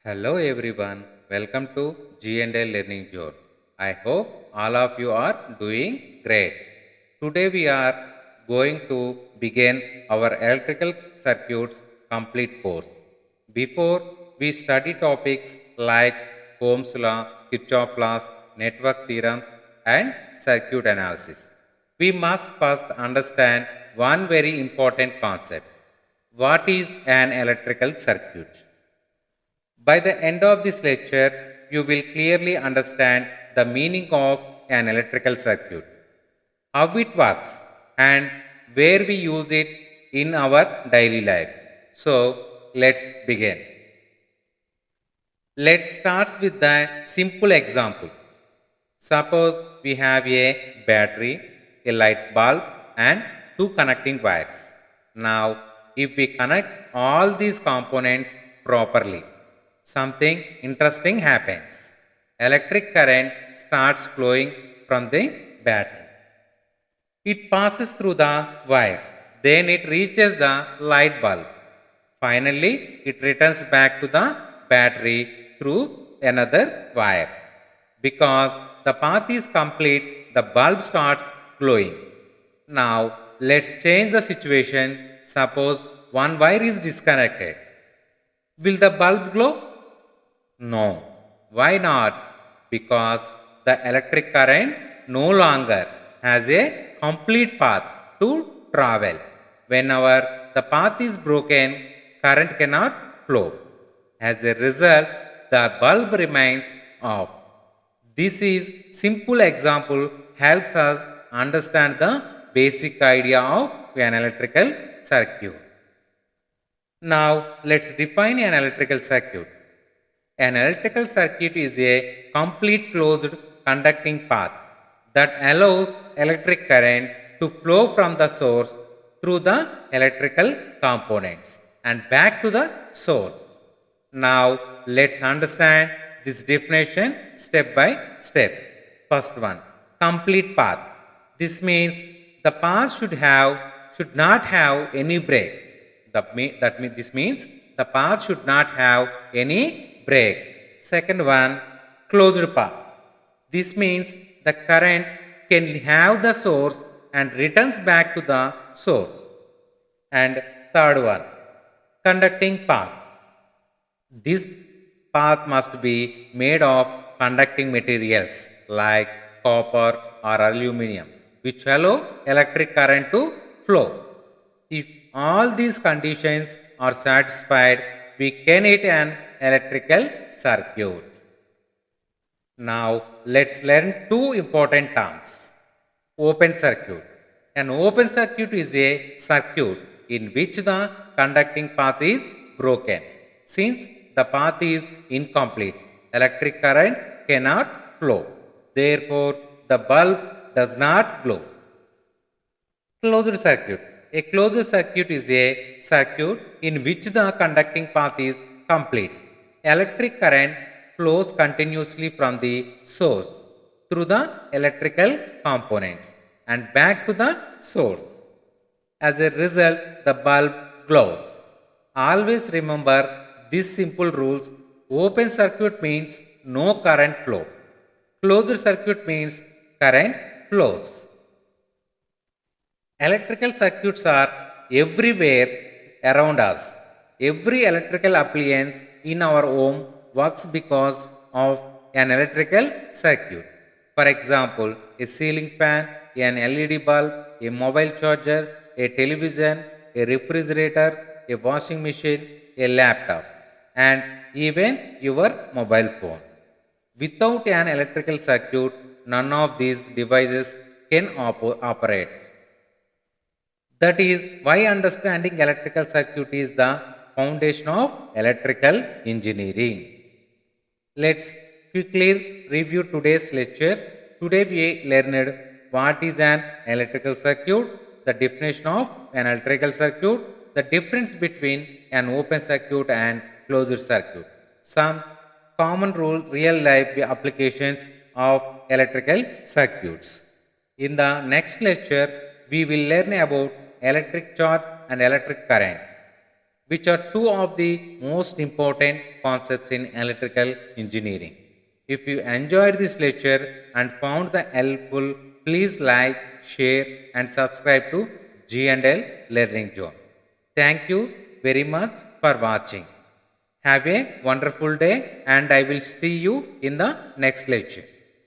Hello everyone, welcome to G&L Learning Zone. I hope all of you are doing great. Today we are going to begin our electrical circuits complete course. Before we study topics like Ohm's law, Kirchhoff laws, network theorems and circuit analysis, we must first understand one very important concept. What is an electrical circuit? By the end of this lecture, you will clearly understand the meaning of an electrical circuit, how it works, and where we use it in our daily life. So, let's begin. Let's start with the simple example. Suppose we have a battery, a light bulb, and two connecting wires. Now, if we connect all these components properly, something interesting happens. Electric current starts flowing from the battery. It passes through the wire. Then it reaches the light bulb. Finally, it returns back to the battery through another wire. Because the path is complete, the bulb starts glowing. Now, let's change the situation. Suppose one wire is disconnected. Will the bulb glow? No. Why not? Because the electric current no longer has a complete path to travel. Whenever the path is broken, current cannot flow. As a result, the bulb remains off. This is simple example helps us understand the basic idea of an electrical circuit. Now, let's define an electrical circuit. An electrical circuit is a complete closed conducting path that allows electric current to flow from the source through the electrical components and back to the source. Now, let's understand this definition step by step. First one, complete path. This means the path should not have any break. This means the path should not have any break. Second one, closed path. This means the current can have the source and returns back to the source. And third one, conducting path. This path must be made of conducting materials like copper or aluminum, which allow electric current to flow. If all these conditions are satisfied, we can get an electrical circuit. Now, let's learn two important terms. Open circuit. An open circuit is a circuit in which the conducting path is broken. Since the path is incomplete, electric current cannot flow. Therefore, the bulb does not glow. Closed circuit. A closed circuit is a circuit in which the conducting path is complete. Electric current flows continuously from the source through the electrical components and back to the source. As a result, the bulb glows. Always remember these simple rules. Open circuit means no current flow. Closed circuit means current flows. Electrical circuits are everywhere around us. Every electrical appliance in our home works because of an electrical circuit. For example, a ceiling fan, an LED bulb, a mobile charger, a television, a refrigerator, a washing machine, a laptop, and even your mobile phone. Without an electrical circuit, none of these devices can operate. That is why understanding electrical circuit is the foundation of electrical engineering. Let's quickly review today's lectures. Today we learned what is an electrical circuit, the definition of an electrical circuit, the difference between an open circuit and closed circuit, some common real life applications of electrical circuits. In the next lecture, we will learn about electric charge and electric current. which are two of the most important concepts in electrical engineering. If you enjoyed this lecture and found the helpful, please like, share and subscribe to G&L Learning Zone. Thank you very much for watching. Have a wonderful day and I will see you in the next lecture.